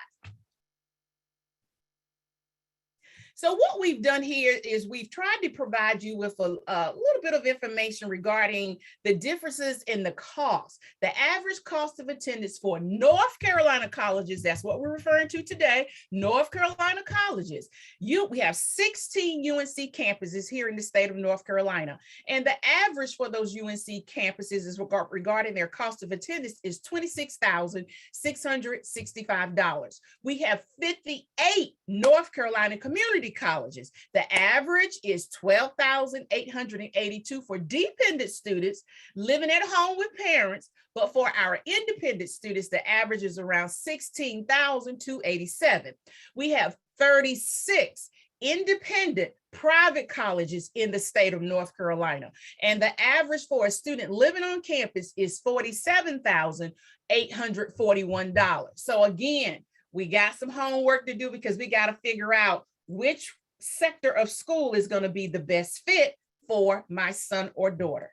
Speaker 2: So what we've done here is we've tried to provide you with a little bit of information regarding the differences in the cost. The average cost of attendance for North Carolina colleges, that's what we're referring to today, North Carolina colleges. We have 16 UNC campuses here in the state of North Carolina. And the average for those UNC campuses is regarding their cost of attendance is $26,665. We have 58 North Carolina community colleges. The average is $12,882 for dependent students living at home with parents, but for our independent students, the average is around $16,287. We have 36 independent private colleges in the state of North Carolina, and the average for a student living on campus is $47,841. So again, we got some homework to do because we got to figure out which sector of school is going to be the best fit for my son or daughter.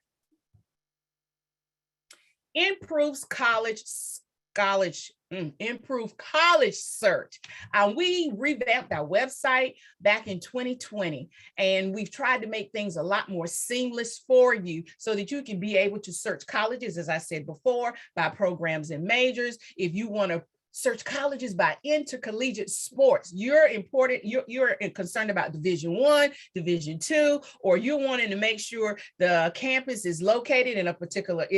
Speaker 2: Improve college search. We revamped our website back in 2020, and we've tried to make things a lot more seamless for you so that you can be able to search colleges, as I said before, by programs and majors. If you want to search colleges by intercollegiate sports, you're concerned about Division I, Division II, or you're wanting to make sure the campus is located in it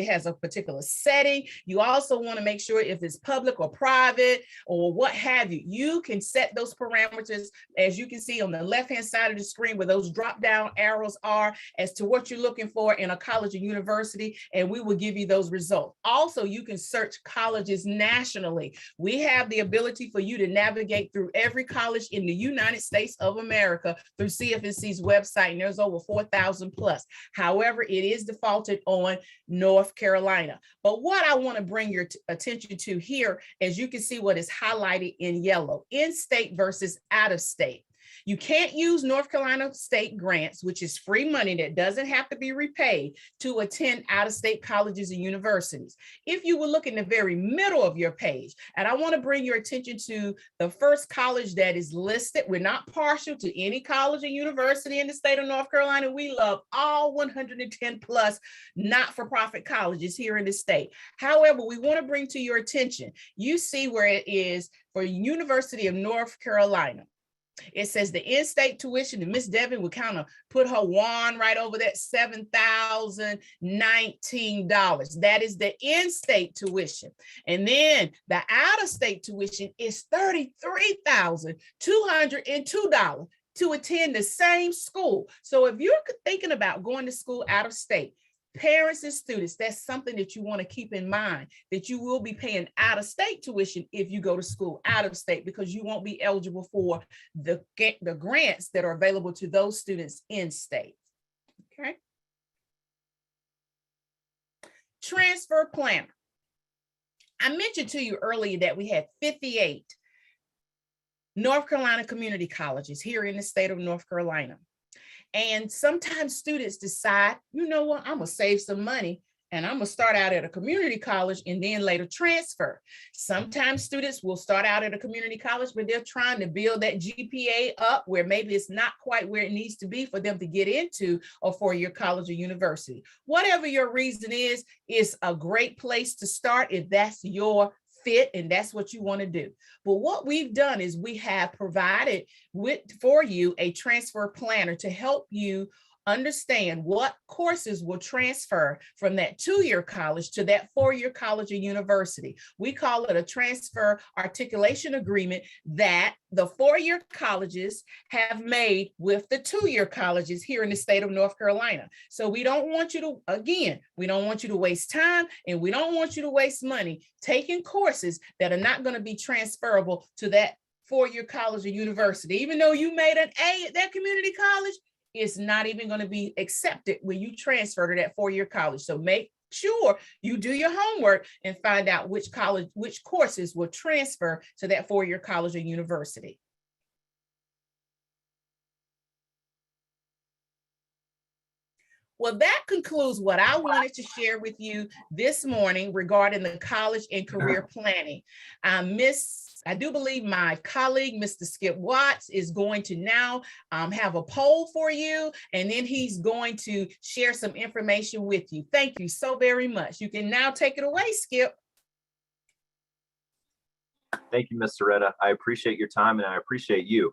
Speaker 2: has a particular setting. You also want to make sure if it's public or private or what have you. You can set those parameters, as you can see on the left-hand side of the screen where those drop-down arrows are, as to what you're looking for in a college or university, and we will give you those results. Also, you can search colleges nationally. We have the ability for you to navigate through every college in the United States of America through CFNC's website, and there's over 4,000 plus. However, it is defaulted on North Carolina. But what I want to bring your attention to here, as you can see what is highlighted in yellow, in-state versus out-of-state. You can't use North Carolina state grants, which is free money that doesn't have to be repaid, to attend out-of-state colleges and universities. If you will look in the very middle of your page, and I want to bring your attention to the first college that is listed. We're not partial to any college or university in the state of North Carolina. We love all 110 plus not-for-profit colleges here in the state. However, we want to bring to your attention, you see where it is for University of North Carolina. It says the in-state tuition, and Miss Devin would kind of put her wand right over that, $7,019. That is the in-state tuition. And then the out-of-state tuition is $33,202 to attend the same school. So if you're thinking about going to school out of state, parents and students, that's something that you want to keep in mind, that you will be paying out-of-state tuition if you go to school out of state, because you won't be eligible for the grants that are available to those students in state. Okay. Transfer planner. I mentioned to you earlier that we had 58 North Carolina community colleges here in the state of North Carolina. And sometimes students decide, you know what, I'm gonna save some money and I'm gonna start out at a community college and then later transfer. Sometimes students will start out at a community college, but they're trying to build that GPA up where maybe it's not quite where it needs to be for them to get into a four-year college or university. Whatever your reason is a great place to start if that's your fit and that's what you want to do. But what we've done is we have provided for you a transfer planner to help you understand what courses will transfer from that 2-year college to that 4-year college or university. We call it a transfer articulation agreement that the 4-year colleges have made with the 2-year colleges here in the state of North Carolina. So we don't want you to, again, we don't want you to waste time, and we don't want you to waste money taking courses that are not going to be transferable to that 4-year college or university. Even though you made an A at that community college, it's not even going to be accepted when you transfer to that 4-year college. So make sure you do your homework and find out which courses will transfer to that 4-year college or university. Well, that concludes what I wanted to share with you this morning regarding the college and career planning. I do believe my colleague, Mr. Skip Watts, is going to now have a poll for you, and then he's going to share some information with you. Thank you so very much. You can now take it away, Skip.
Speaker 3: Thank you, Ms. Soretta. I appreciate your time, and I appreciate you.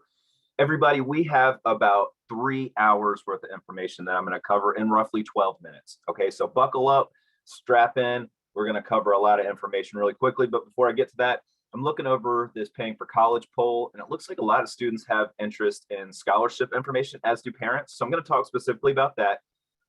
Speaker 3: Everybody, we have about 3 hours worth of information that I'm going to cover in roughly 12 minutes. Okay, so buckle up, strap in. We're going to cover a lot of information really quickly, but before I get to that, I'm looking over this paying for college poll, and it looks like a lot of students have interest in scholarship information, as do parents. So I'm going to talk specifically about that.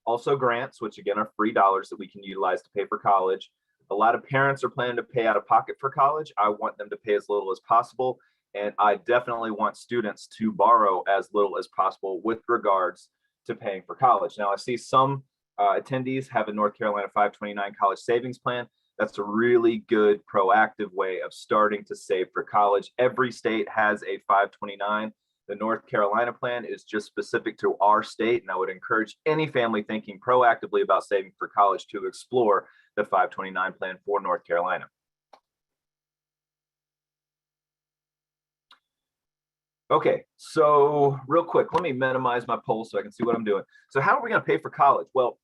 Speaker 3: Also grants, which again are free dollars that we can utilize to pay for college. A lot of parents are planning to pay out of pocket for college. I want them to pay as little as possible. And I definitely want students to borrow as little as possible with regards to paying for college. Now, I see some attendees have a North Carolina 529 college savings plan. That's a really good proactive way of starting to save for college. Every state has a 529. The North Carolina plan is just specific to our state, and I would encourage any family thinking proactively about saving for college to explore the 529 plan for North Carolina. Okay, so real quick, let me minimize my poll so I can see what I'm doing. So how are we going to pay for college? Well,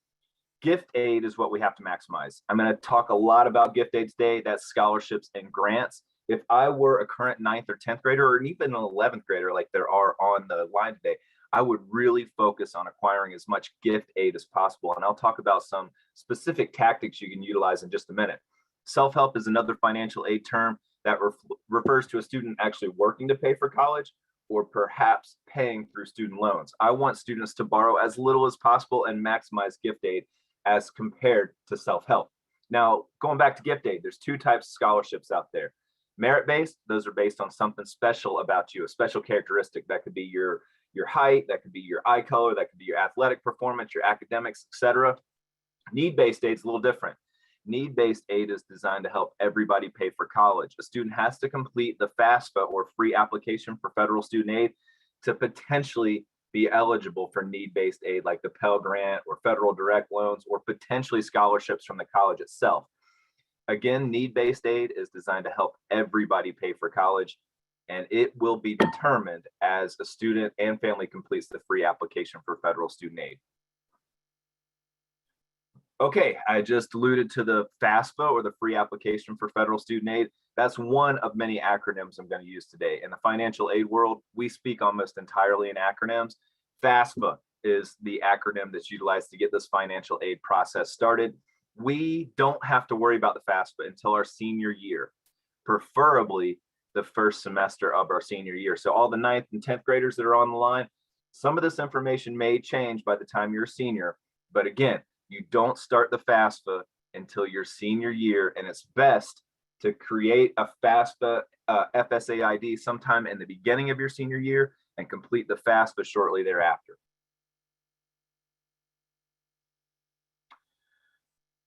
Speaker 3: gift aid is what we have to maximize. I'm going to talk a lot about gift aid today. That's scholarships and grants. If I were a current 9th or 10th grader, or even an 11th grader like there are on the line today, I would really focus on acquiring as much gift aid as possible. And I'll talk about some specific tactics you can utilize in just a minute. Self-help is another financial aid term that refers to a student actually working to pay for college, or perhaps paying through student loans. I want students to borrow as little as possible and maximize gift aid as compared to self-help. Now, going back to gift aid, there's 2 types of scholarships out there. Merit-based, those are based on something special about you, a special characteristic. That could be your height, that could be your eye color, that could be your athletic performance, your academics, etc. Need-based aid is a little different. Need-based aid is designed to help everybody pay for college. A student has to complete the FAFSA, or free application for federal student aid, to potentially be eligible for need-based aid like the Pell Grant or federal direct loans, or potentially scholarships from the college itself. Again, need-based aid is designed to help everybody pay for college, and it will be determined as a student and family completes the free application for federal student aid. Okay, I just alluded to the FAFSA, or the free application for federal student aid. That's one of many acronyms I'm going to use today. In the financial aid world, we speak almost entirely in acronyms. FAFSA is the acronym that's utilized to get this financial aid process started. We don't have to worry about the FAFSA until our senior year, preferably the first semester of our senior year. So all the 9th and 10th graders that are on the line, some of this information may change by the time you're a senior, but again, you don't start the FAFSA until your senior year, and it's best to create a FAFSA FSA ID sometime in the beginning of your senior year and complete the FAFSA shortly thereafter.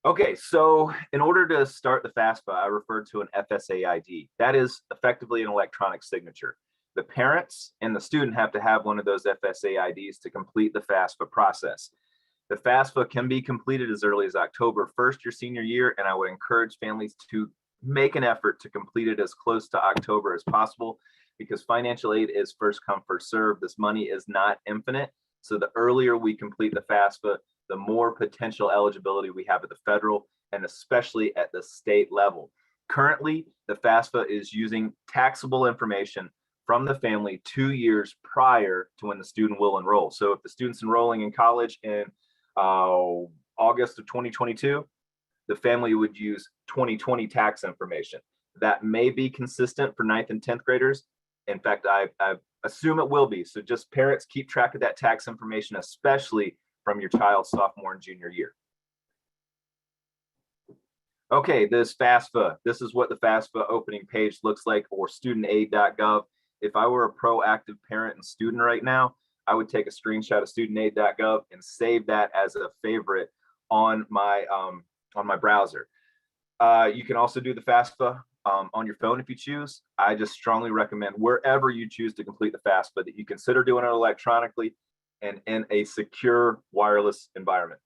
Speaker 3: Okay, so in order to start the FAFSA, I referred to an FSA ID. That is effectively an electronic signature. The parents and the student have to have one of those FSA IDs to complete the FAFSA process. The FAFSA can be completed as early as October 1st, your senior year, and I would encourage families to make an effort to complete it as close to October as possible, because financial aid is first come, first serve. This money is not infinite. So the earlier we complete the FAFSA, the more potential eligibility we have at the federal and especially at the state level. Currently, the FAFSA is using taxable information from the family 2 years prior to when the student will enroll. So if the student's enrolling in college in August of 2022, the family would use 2020 tax information. That may be consistent for 9th and 10th graders. In fact, I assume it will be. So just parents, keep track of that tax information, especially from your child's sophomore and junior year. Okay, this FAFSA. This is what the FAFSA opening page looks like, or studentaid.gov. If I were a proactive parent and student right now, I would take a screenshot of studentaid.gov and save that as a favorite on my browser. You can also do the FAFSA on your phone if you choose. I just strongly recommend wherever you choose to complete the FAFSA that you consider doing it electronically and in a secure wireless environment.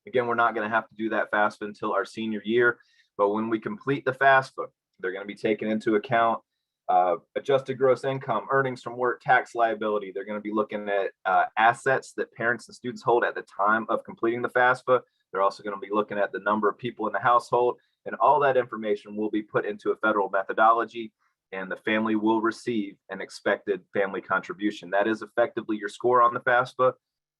Speaker 3: Again, we're not going to have to do that FAFSA until our senior year, but when we complete the FAFSA, they're going to be taken into account adjusted gross income, earnings from work, tax liability. They're going to be looking at assets that parents and students hold at the time of completing the FAFSA. They're also going to be looking at the number of people in the household, and all that information will be put into a federal methodology, and the family will receive an expected family contribution. That is effectively your score on the FAFSA.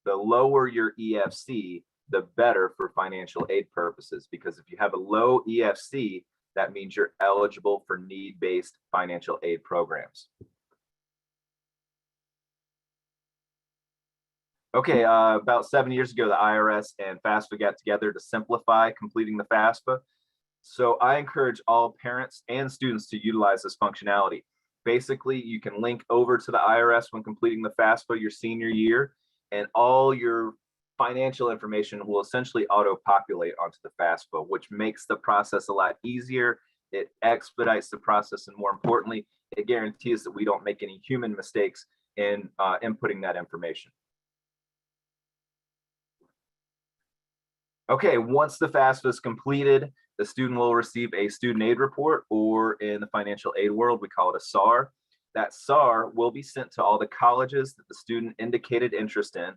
Speaker 3: The lower your EFC, the better for financial aid purposes, because if you have a low EFC, that means you're eligible for need-based financial aid programs. Okay, about 7 years ago, the IRS and FAFSA got together to simplify completing the FAFSA. So I encourage all parents and students to utilize this functionality. Basically, you can link over to the IRS when completing the FAFSA your senior year, and all your financial information will essentially auto-populate onto the FAFSA, which makes the process a lot easier. It expedites the process, and more importantly, it guarantees that we don't make any human mistakes in inputting that information. Okay, once the FAFSA is completed, the student will receive a student aid report, or in the financial aid world, we call it a SAR. That SAR will be sent to all the colleges that the student indicated interest in.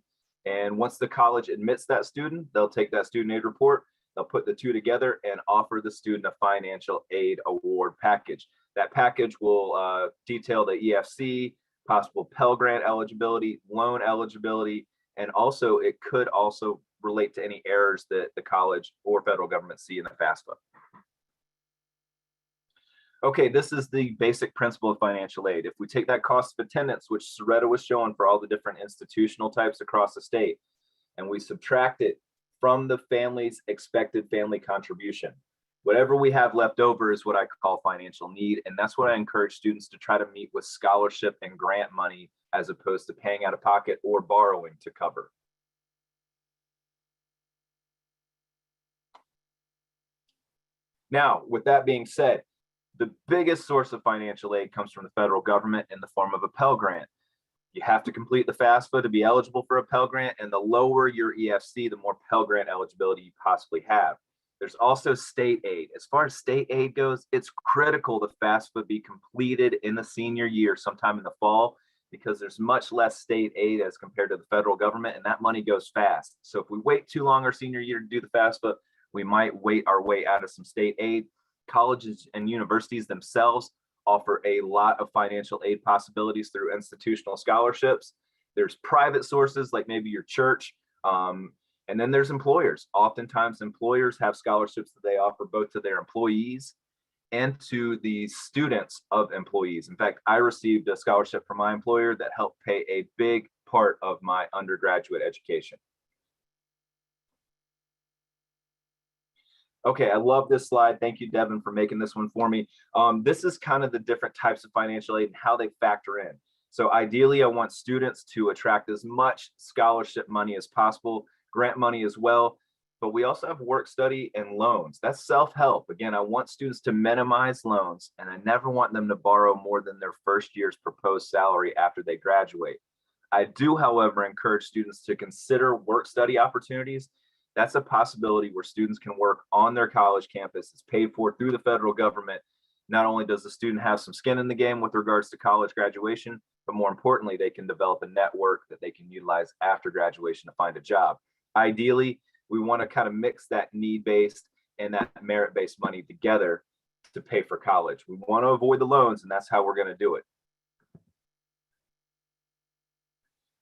Speaker 3: And once the college admits that student, they'll take that student aid report, they'll put the two together and offer the student a financial aid award package. That package will detail the EFC, possible Pell Grant eligibility, loan eligibility, and also it could also relate to any errors that the college or federal government see in the FAFSA. Okay, this is the basic principle of financial aid. If we take that cost of attendance, which Soretta was showing for all the different institutional types across the state, and we subtract it from the family's expected family contribution, whatever we have left over is what I call financial need. And that's what I encourage students to try to meet with scholarship and grant money, as opposed to paying out of pocket or borrowing to cover. Now, with that being said, the biggest source of financial aid comes from the federal government in the form of a Pell Grant. You have to complete the FAFSA to be eligible for a Pell Grant, and the lower your EFC, the more Pell Grant eligibility you possibly have. There's also state aid. As far as state aid goes, it's critical the FAFSA be completed in the senior year, sometime in the fall, because there's much less state aid as compared to the federal government, and that money goes fast. So if we wait too long our senior year to do the FAFSA, we might wait our way out of some state aid. Colleges and universities themselves offer a lot of financial aid possibilities through institutional scholarships. There's private sources like maybe your church, and then there's employers. Oftentimes employers have scholarships that they offer both to their employees and to the students of employees. In fact, I received a scholarship from my employer that helped pay a big part of my undergraduate education. Okay, I love this slide. Thank you, Devin, for making this one for me. This is kind of the different types of financial aid and how they factor in. So ideally, I want students to attract as much scholarship money as possible, grant money as well, but we also have work study and loans. That's self-help. Again, I want students to minimize loans, and I never want them to borrow more than their first year's proposed salary after they graduate. I do, however, encourage students to consider work study opportunities. That's a possibility where students can work on their college campus. It's paid for through the federal government. Not only does the student have some skin in the game with regards to college graduation, but more importantly, they can develop a network that they can utilize after graduation to find a job. Ideally, we want to kind of mix that need-based and that merit-based money together to pay for college. We want to avoid the loans, and that's how we're going to do it.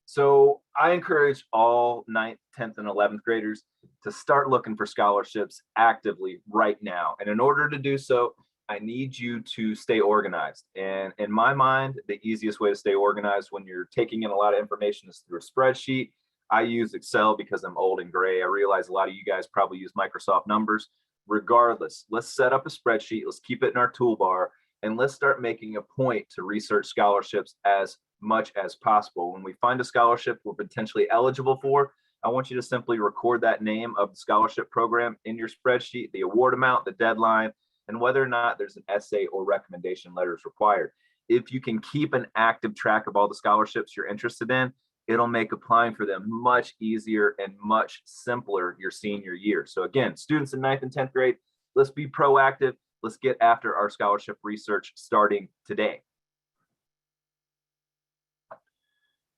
Speaker 3: So I encourage all 9th, 10th, and 11th graders to start looking for scholarships actively right now. And in order to do so, I need you to stay organized. And in my mind, the easiest way to stay organized when you're taking in a lot of information is through a spreadsheet. I use Excel because I'm old and gray. I realize a lot of you guys probably use Microsoft Numbers. Regardless, let's set up a spreadsheet. Let's keep it in our toolbar, and let's start making a point to research scholarships as much as possible. When we find a scholarship we're potentially eligible for, I want you to simply record that name of the scholarship program in your spreadsheet, the award amount, the deadline, and whether or not there's an essay or recommendation letters required. If you can keep an active track of all the scholarships you're interested in, it'll make applying for them much easier and much simpler your senior year. So again, students in 9th and 10th grade, let's be proactive. Let's get after our scholarship research starting today.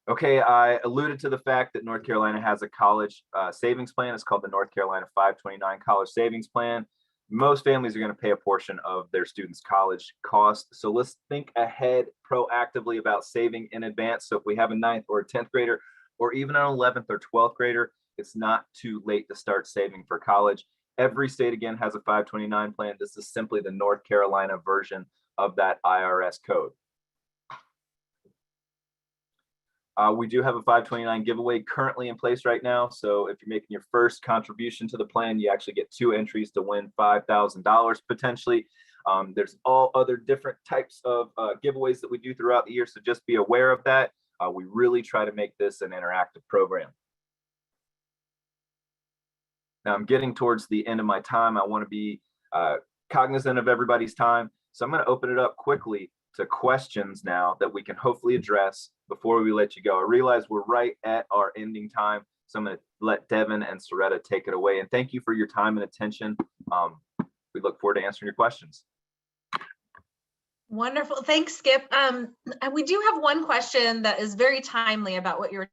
Speaker 3: Okay, I alluded to the fact that North Carolina has a college savings plan. It's called the North Carolina 529 College Savings Plan. Most families are going to pay a portion of their students' college cost. So let's think ahead proactively about saving in advance. So if we have a 9th or a 10th grader, or even an 11th or 12th grader, it's not too late to start saving for college. Every state, again, has a 529 plan. This is simply the North Carolina version of that IRS code. We do have a 529 giveaway currently in place right now. So if you're making your first contribution to the plan, you actually get 2 entries to win $5,000 potentially. There's all other different types of giveaways that we do throughout the year. So just be aware of that. We really try to make this an interactive program. Now I'm getting towards the end of my time. I want to be cognizant of everybody's time. So I'm going to open it up quickly to questions now that we can hopefully address before we let you go. I realize we're right at our ending time, so I'm going to let Devin and Soretta take it away. And thank you for your time and attention. We look forward to answering your questions.
Speaker 1: Wonderful. Thanks, Skip. And we do have one question that is very timely about what you're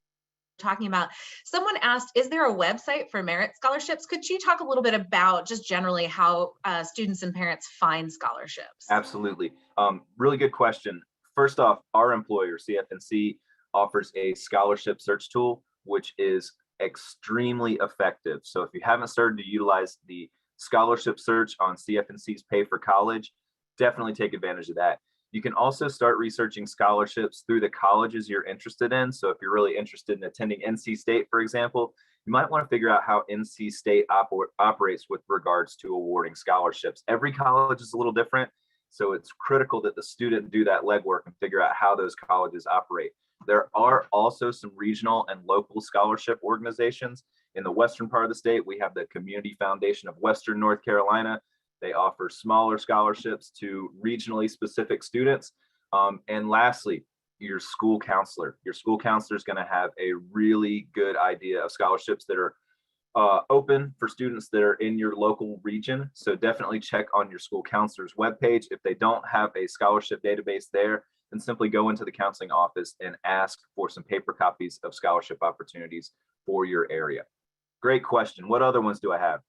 Speaker 1: talking about. Someone asked, is there a website for merit scholarships? Could you talk a little bit about just generally how students and parents find scholarships?
Speaker 3: Absolutely. Really good question. First off, our employer, CFNC, offers a scholarship search tool, which is extremely effective. So if you haven't started to utilize the scholarship search on CFNC's Pay for College, definitely take advantage of that. You can also start researching scholarships through the colleges you're interested in. So if you're really interested in attending NC State, for example, you might want to figure out how NC State operates with regards to awarding scholarships. Every college is a little different, so it's critical that the student do that legwork and figure out how those colleges operate. There are also some regional and local scholarship organizations. In the western part of the state, we have the Community Foundation of Western North Carolina. They offer smaller scholarships to regionally specific students. And lastly, your school counselor. Your school counselor is going to have a really good idea of scholarships that are open for students that are in your local region. So definitely check on your school counselor's webpage. If they don't have a scholarship database there, then simply go into the counseling office and ask for some paper copies of scholarship opportunities for your area. Great question. What other ones do I have?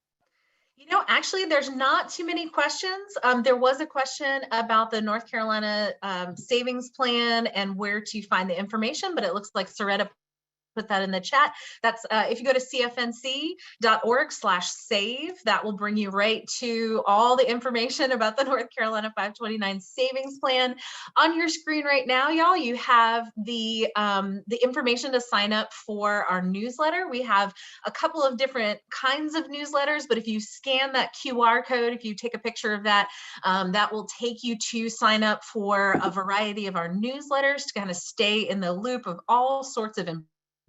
Speaker 1: You know, actually, there's not too many questions. There was a question about the North Carolina savings plan and where to find the information, but it looks like Soretta put that in the chat. That's if you go to cfnc.org/save, that will bring you right to all the information about the North Carolina 529 savings plan. On your screen right now, y'all, you have the information to sign up for our newsletter. We have a couple of different kinds of newsletters, but if you scan that QR code, if you take a picture of that, that will take you to sign up for a variety of our newsletters to kind of stay in the loop of all sorts of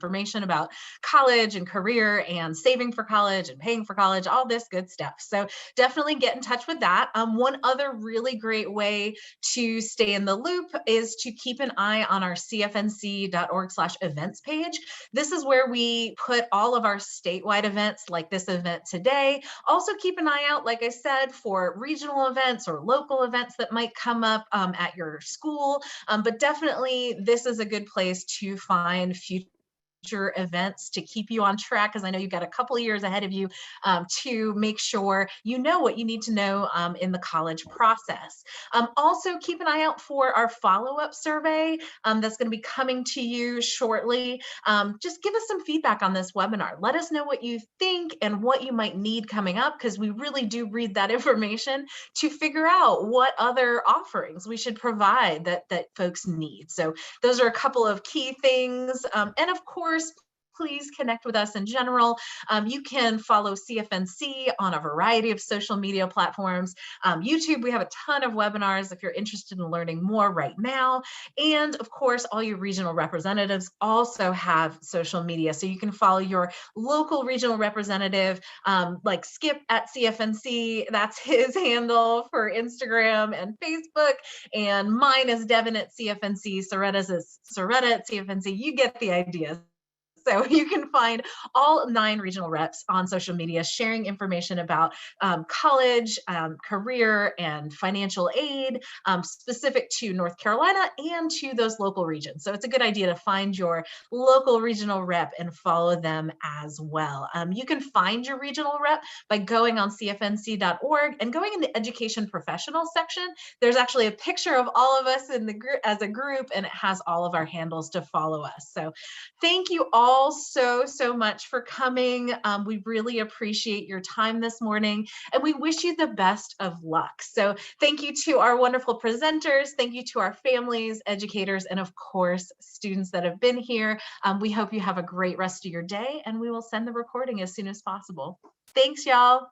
Speaker 1: information about college and career and saving for college and paying for college, all this good stuff. So definitely get in touch with that. One other really great way to stay in the loop is to keep an eye on our cfnc.org/events page. This is where we put all of our statewide events like this event today. Also keep an eye out, like I said, for regional events or local events that might come up at your school. But definitely this is a good place to find future major events to keep you on track, because I know you've got a couple of years ahead of you to make sure you know what you need to know in the college process. Also, keep an eye out for our follow-up survey that's going to be coming to you shortly. Just give us some feedback on this webinar. Let us know what you think and what you might need coming up, because we really do read that information to figure out what other offerings we should provide that folks need. So those are a couple of key things. And of course, please connect with us in general. You can follow CFNC on a variety of social media platforms. YouTube, we have a ton of webinars if you're interested in learning more right now. And of course, all your regional representatives also have social media. So you can follow your local regional representative, like Skip at CFNC. That's his handle for Instagram and Facebook. And mine is Devin at CFNC. Soretta's is Soretta at CFNC. You get the idea. So you can find all 9 regional reps on social media sharing information about college, career, and financial aid specific to North Carolina and to those local regions. So it's a good idea to find your local regional rep and follow them as well. You can find your regional rep by going on cfnc.org and going in the education professional section. There's actually a picture of all of us in the group as a group, and it has all of our handles to follow us. So thank you all so much for coming. We really appreciate your time this morning, and we wish you the best of luck. So thank you to our wonderful presenters. Thank you to our families, educators, and of course, students that have been here. We hope you have a great rest of your day, and we will send the recording as soon as possible. Thanks, y'all.